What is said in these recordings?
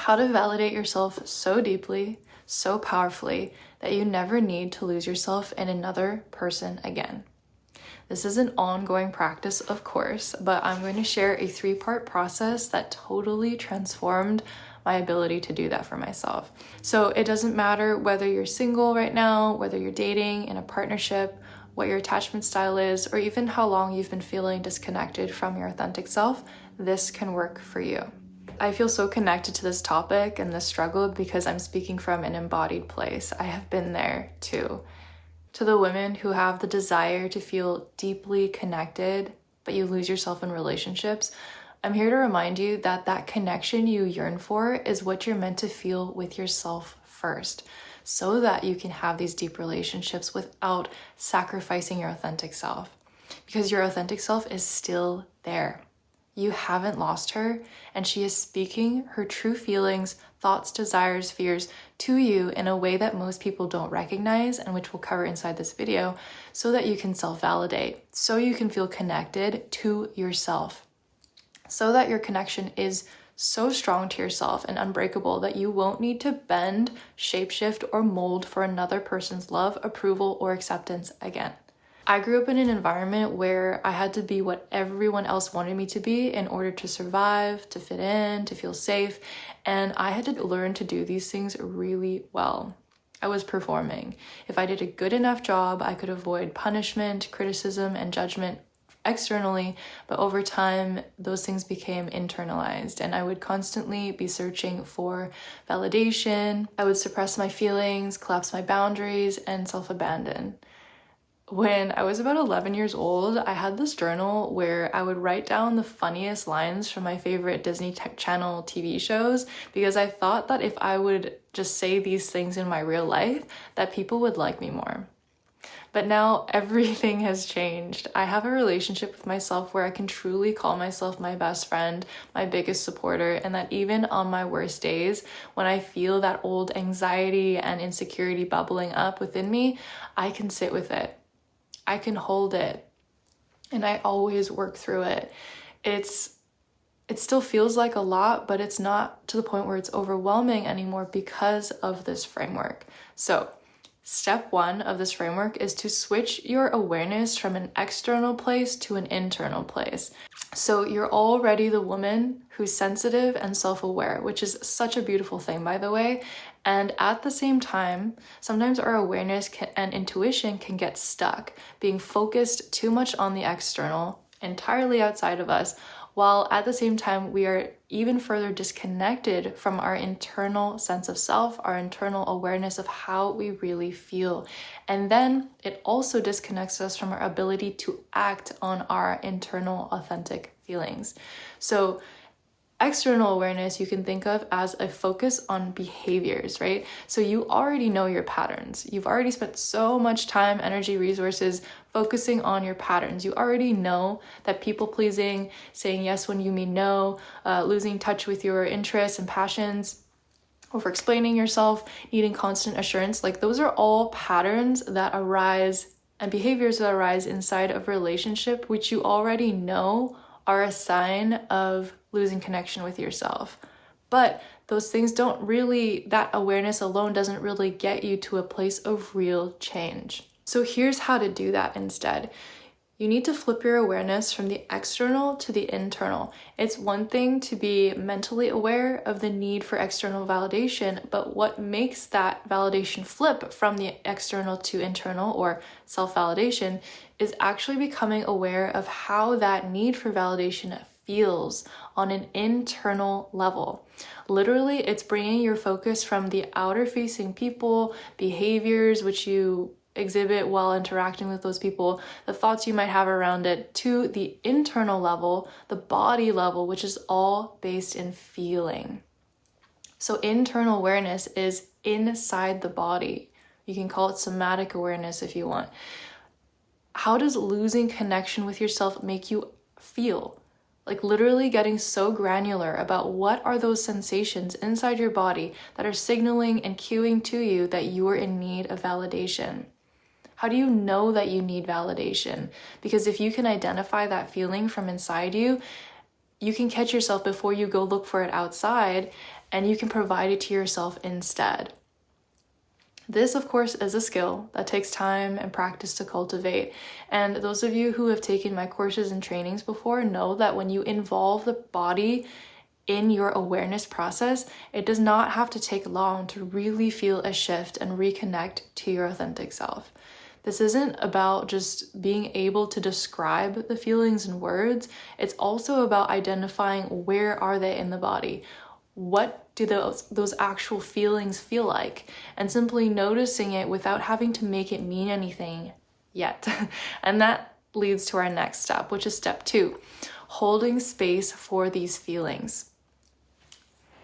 how to validate yourself so deeply, so powerfully, that you never need to lose yourself in another person again. This is an ongoing practice, of course, but I'm going to share a 3-part process that totally transformed my ability to do that for myself. So it doesn't matter whether you're single right now, whether you're dating, in a partnership, what your attachment style is, or even how long you've been feeling disconnected from your authentic self, this can work for you. I feel so connected to this topic and this struggle because I'm speaking from an embodied place. I have been there too. To the women who have the desire to feel deeply connected, but you lose yourself in relationships, I'm here to remind you that that connection you yearn for is what you're meant to feel with yourself first, so that you can have these deep relationships without sacrificing your authentic self. Because your authentic self is still there. You haven't lost her, and she is speaking her true feelings, thoughts, desires, fears to you in a way that most people don't recognize, and which we'll cover inside this video, so that you can self-validate, so you can feel connected to yourself, so that your connection is so strong to yourself and unbreakable that you won't need to bend, shapeshift, or mold for another person's love, approval, or acceptance again. I grew up in an environment where I had to be what everyone else wanted me to be in order to survive, to fit in, to feel safe, and I had to learn to do these things really well. I was performing. If I did a good enough job, I could avoid punishment, criticism, and judgment externally, but over time, those things became internalized, and I would constantly be searching for validation. I would suppress my feelings, collapse my boundaries, and self-abandon. When I was about 11 years old, I had this journal where I would write down the funniest lines from my favorite Disney Channel TV shows, because I thought that if I would just say these things in my real life, that people would like me more. But now everything has changed. I have a relationship with myself where I can truly call myself my best friend, my biggest supporter, and that even on my worst days, when I feel that old anxiety and insecurity bubbling up within me, I can sit with it. I can hold it, and I always work through it. It still feels like a lot, but it's not to the point where it's overwhelming anymore because of this framework. So step 1 of this framework is to switch your awareness from an external place to an internal place. So you're already the woman who's sensitive and self-aware, which is such a beautiful thing, by the way. And at the same time, sometimes our awareness and intuition can get stuck, being focused too much on the external, entirely outside of us, while at the same time, we are even further disconnected from our internal sense of self, our internal awareness of how we really feel. And then it also disconnects us from our ability to act on our internal authentic feelings. So external awareness you can think of as a focus on behaviors, right? So you already know your patterns. You've already spent so much time, energy, resources focusing on your patterns. You already know that people pleasing, saying yes when you mean no, losing touch with your interests and passions, over explaining yourself, needing constant assurance, like those are all patterns that arise and behaviors that arise inside of a relationship, which you already know are a sign of losing connection with yourself. But those things that awareness alone doesn't really get you to a place of real change. So here's how to do that instead. You need to flip your awareness from the external to the internal. It's one thing to be mentally aware of the need for external validation, but what makes that validation flip from the external to internal, or self-validation, is actually becoming aware of how that need for validation feels on an internal level. Literally, it's bringing your focus from the outer-facing people, behaviors which you exhibit while interacting with those people, the thoughts you might have around it, to the internal level, the body level, which is all based in feeling. So internal awareness is inside the body. You can call it somatic awareness if you want. How does losing connection with yourself make you feel? Like literally getting so granular about what are those sensations inside your body that are signaling and cueing to you that you are in need of validation. How do you know that you need validation? Because if you can identify that feeling from inside you, you can catch yourself before you go look for it outside and you can provide it to yourself instead. This, of course, is a skill that takes time and practice to cultivate. And those of you who have taken my courses and trainings before know that when you involve the body in your awareness process, it does not have to take long to really feel a shift and reconnect to your authentic self. This isn't about just being able to describe the feelings in words. It's also about identifying where are they in the body. What do those actual feelings feel like? And simply noticing it without having to make it mean anything yet. And that leads to our next step, which is step 2, holding space for these feelings.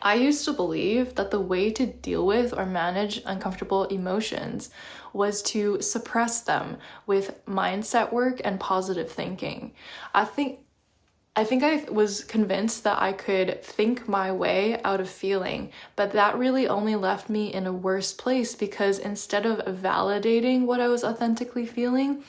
I used to believe that the way to deal with or manage uncomfortable emotions was to suppress them with mindset work and positive thinking. I think I was convinced that I could think my way out of feeling, but that really only left me in a worse place, because instead of validating what I was authentically feeling,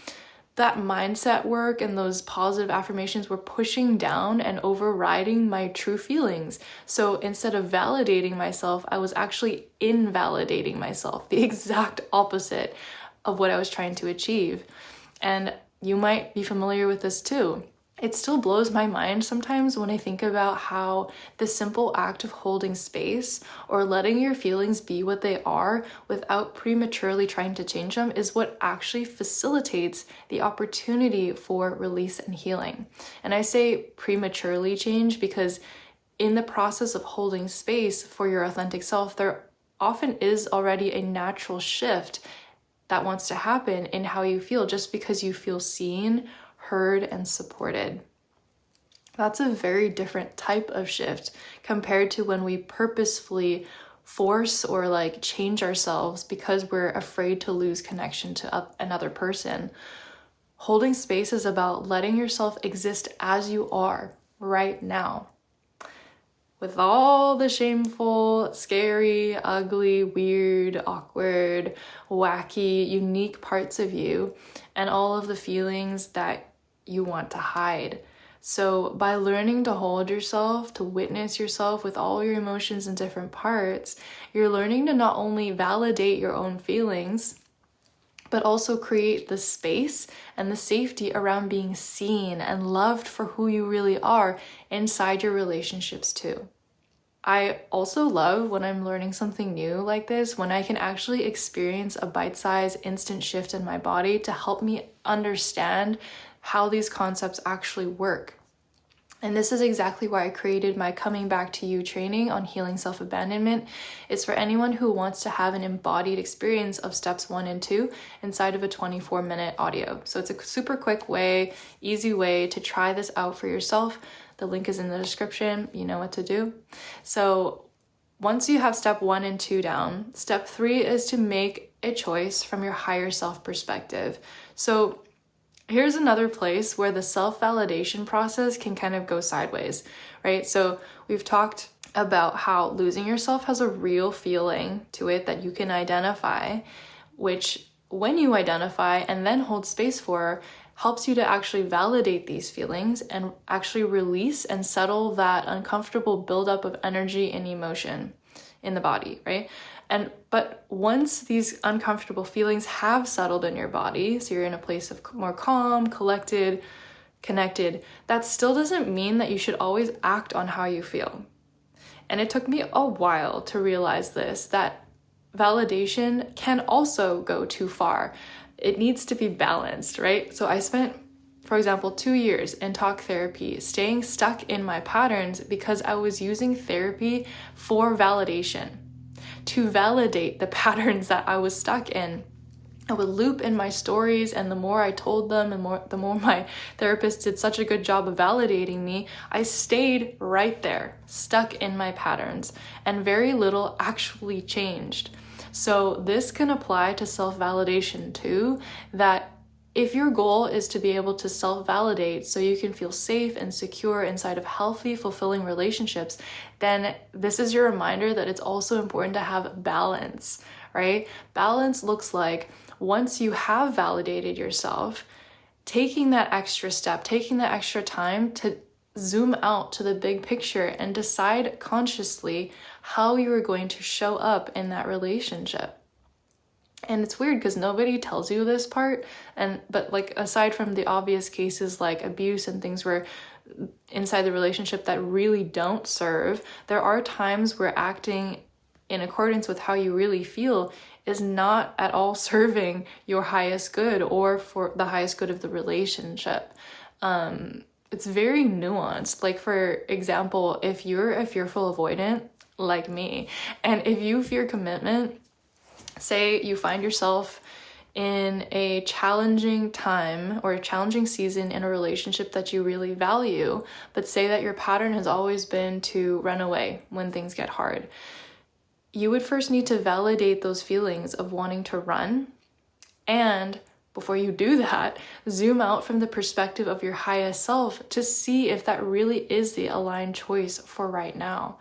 that mindset work and those positive affirmations were pushing down and overriding my true feelings. So instead of validating myself, I was actually invalidating myself, the exact opposite of what I was trying to achieve. And you might be familiar with this too. It still blows my mind sometimes when I think about how the simple act of holding space or letting your feelings be what they are without prematurely trying to change them is what actually facilitates the opportunity for release and healing. And I say prematurely change because in the process of holding space for your authentic self, there often is already a natural shift that wants to happen in how you feel, just because you feel seen, heard, and supported. That's a very different type of shift compared to when we purposefully force or change ourselves because we're afraid to lose connection to another person. Holding space is about letting yourself exist as you are right now, with all the shameful, scary, ugly, weird, awkward, wacky, unique parts of you, and all of the feelings that you want to hide. So by learning to hold yourself, to witness yourself with all your emotions in different parts, you're learning to not only validate your own feelings, but also create the space and the safety around being seen and loved for who you really are inside your relationships too. I also love when I'm learning something new like this, when I can actually experience a bite-sized instant shift in my body to help me understand how these concepts actually work. And this is exactly why I created my Coming Back to You training on healing self-abandonment. It's for anyone who wants to have an embodied experience of steps 1 and 2 inside of a 24-minute audio. So it's a super quick way, easy way to try this out for yourself. The link is in the description. You know what to do. So once you have step 1 and 2 down, step 3 is to make a choice from your higher self perspective. So here's another place where the self-validation process can kind of go sideways, right? So we've talked about how losing yourself has a real feeling to it that you can identify, which when you identify and then hold space for, helps you to actually validate these feelings and actually release and settle that uncomfortable buildup of energy and emotion in the body, right? But once these uncomfortable feelings have settled in your body, so you're in a place of more calm, collected, connected, that still doesn't mean that you should always act on how you feel. And it took me a while to realize this, that validation can also go too far. It needs to be balanced, right? So I spent, for example, 2 years in talk therapy, staying stuck in my patterns because I was using therapy for validation, to validate the patterns that I was stuck in. I would loop in my stories, and the more I told them, the more my therapist did such a good job of validating me, I stayed right there, stuck in my patterns, and very little actually changed. So this can apply to self-validation too, that if your goal is to be able to self-validate so you can feel safe and secure inside of healthy, fulfilling relationships, then this is your reminder that it's also important to have balance, right? Balance looks like once you have validated yourself, taking that extra step, taking that extra time to zoom out to the big picture and decide consciously how you are going to show up in that relationship. And it's weird because nobody tells you this part, but like aside from the obvious cases like abuse and things where inside the relationship that really don't serve, there are times where acting in accordance with how you really feel is not at all serving your highest good or for the highest good of the relationship. It's very nuanced. Like, for example, if you're a fearful avoidant like me, and if you fear commitment, say you find yourself in a challenging time or a challenging season in a relationship that you really value, but say that your pattern has always been to run away when things get hard, you would first need to validate those feelings of wanting to run. And before you do that, zoom out from the perspective of your highest self to see if that really is the aligned choice for right now.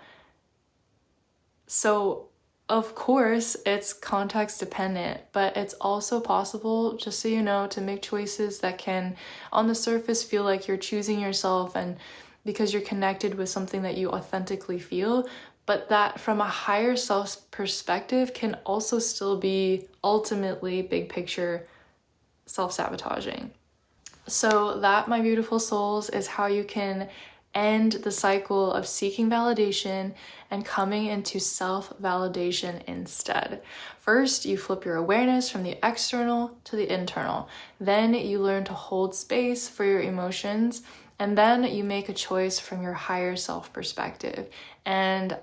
So, of course, it's context dependent, but it's also possible, just so you know, to make choices that can, on the surface, feel like you're choosing yourself and because you're connected with something that you authentically feel, but that from a higher self's perspective can also still be ultimately big picture self-sabotaging. So that, my beautiful souls, is how you can end the cycle of seeking validation and coming into self-validation instead. First, you flip your awareness from the external to the internal. Then you learn to hold space for your emotions, and then you make a choice from your higher self perspective. And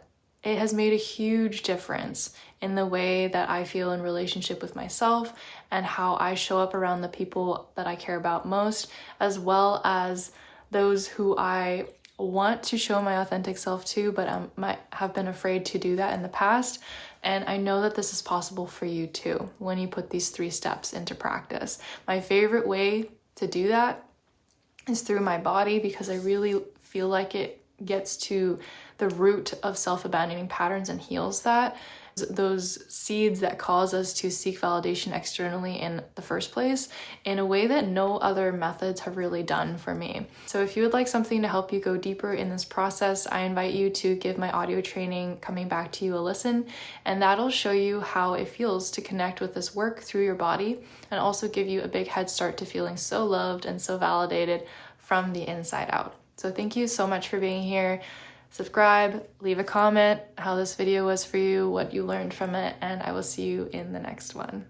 it has made a huge difference in the way that I feel in relationship with myself and how I show up around the people that I care about most, as well as those who I want to show my authentic self to, but I might have been afraid to do that in the past. And I know that this is possible for you too when you put these 3 steps into practice. My favorite way to do that is through my body, because I really feel like it gets to the root of self-abandoning patterns and heals that. Those seeds that cause us to seek validation externally in the first place in a way that no other methods have really done for me. So if you would like something to help you go deeper in this process, I invite you to give my audio training, Coming Back to You, a listen, and that'll show you how it feels to connect with this work through your body and also give you a big head start to feeling so loved and so validated from the inside out. So thank you so much for being here. Subscribe, leave a comment how this video was for you, what you learned from it, and I will see you in the next one.